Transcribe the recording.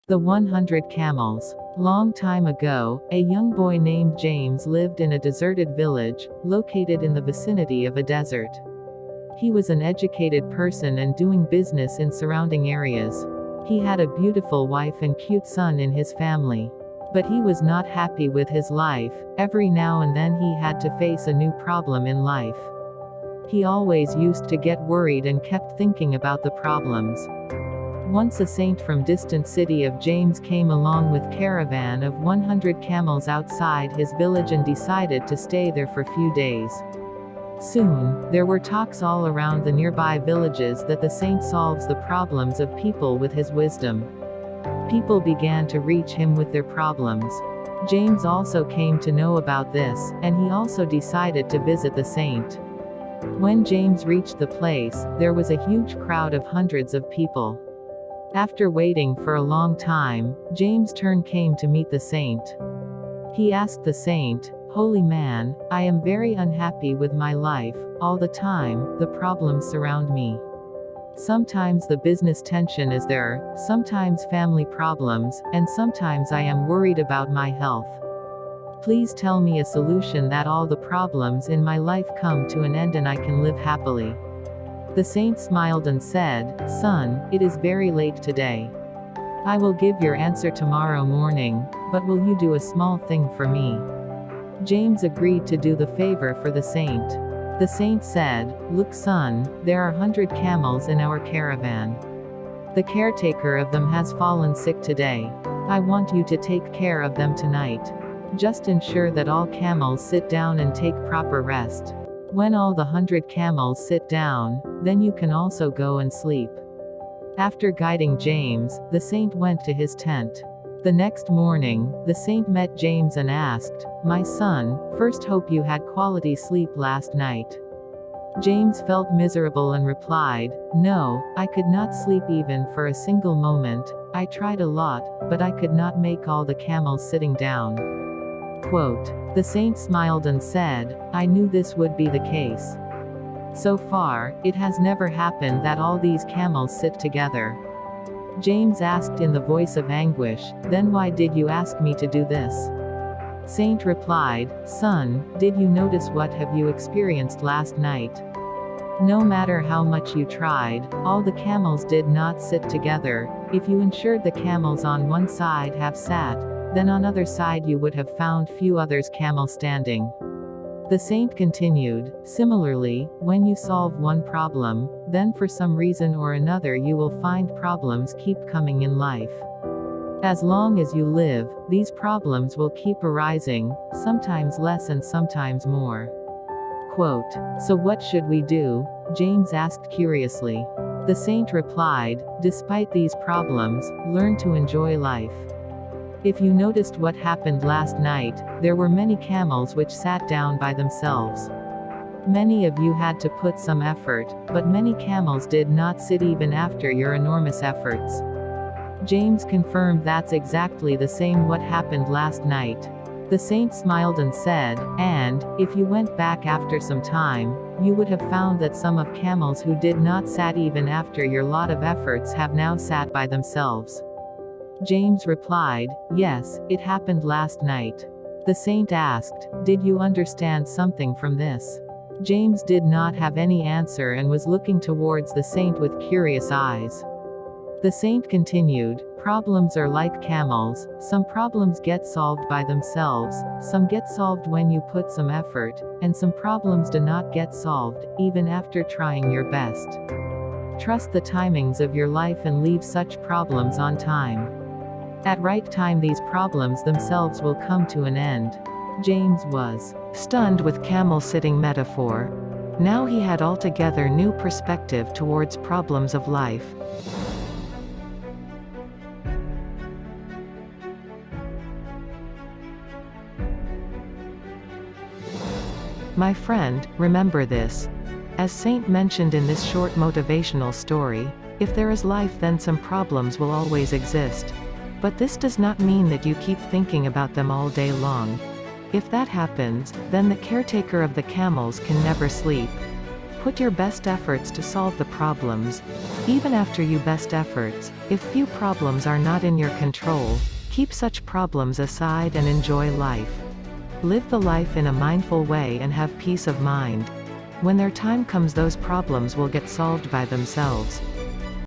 The 100 Camels. Long time ago, a young boy named James lived in a deserted village, located in the vicinity of a desert. He was an educated person and doing business in surrounding areas. He had a beautiful wife and cute son in his family. But he was not happy with his life. Every now and then he had to face a new problem in life. He always used to get worried and kept thinking about the problems. Once a saint from distant city of James came along with caravan of 100 camels outside his village and decided to stay there for few days. Soon, there were talks all around the nearby villages that the saint solves the problems of people with his wisdom. People began to reach him with their problems. James also came to know about this, and he also decided to visit the saint. When James reached the place, there was a huge crowd of hundreds of people. After waiting for a long time, James' turn came to meet the saint. He asked the saint, "Holy man, I am very unhappy with my life. All the time, the problems surround me. Sometimes the business tension is there, sometimes family problems, and sometimes I am worried about my health. Please tell me a solution that all the problems in my life come to an end and I can live happily." The saint smiled and said, "Son, it is very late today. I will give your answer tomorrow morning, but will you do a small thing for me?" James agreed to do the favor for the saint. The saint said, "Look son, there are 100 camels in our caravan. The caretaker of them has fallen sick today. I want you to take care of them tonight. Just ensure that all camels sit down and take proper rest. When all the 100 camels sit down, then you can also go and sleep." After guiding James, the saint went to his tent. The next morning, the saint met James and asked, "My son, first hope you had quality sleep last night." James felt miserable and replied, "No, I could not sleep even for a single moment. I tried a lot, but I could not make all the camels sitting down." Quote. The saint smiled and said, "I knew this would be the case. So far, it has never happened that all these camels sit together." James asked in the voice of anguish, "Then why did you ask me to do this?" Saint replied, "Son, did you notice what have you experienced last night? No matter how much you tried, all the camels did not sit together. If you ensured the camels on one side have sat, then on other side you would have found few others camels standing." The saint continued, "Similarly, when you solve one problem, then for some reason or another you will find problems keep coming in life. As long as you live, these problems will keep arising, sometimes less and sometimes more." Quote. So what should we do? James asked curiously. The saint replied, "Despite these problems, learn to enjoy life. If you noticed what happened last night, there were many camels which sat down by themselves. Many of you had to put some effort, but many camels did not sit even after your enormous efforts." James confirmed that's exactly the same what happened last night. The saint smiled and said, "And, if you went back after some time, you would have found that some of camels who did not sat even after your lot of efforts have now sat by themselves." James replied, "Yes, it happened last night." The saint asked, "Did you understand something from this?" James did not have any answer and was looking towards the saint with curious eyes. The saint continued, "Problems are like camels. Some problems get solved by themselves, some get solved when you put some effort, and some problems do not get solved, even after trying your best. Trust the timings of your life and leave such problems on time. At right time these problems themselves will come to an end." James was stunned with camel-sitting metaphor. Now he had altogether new perspective towards problems of life. My friend, remember this. As Saint mentioned in this short motivational story, if there is life then some problems will always exist. But this does not mean that you keep thinking about them all day long. If that happens, then the caretaker of the camels can never sleep. Put your best efforts to solve the problems. Even after your best efforts, if few problems are not in your control, keep such problems aside and enjoy life. Live the life in a mindful way and have peace of mind. When their time comes, those problems will get solved by themselves.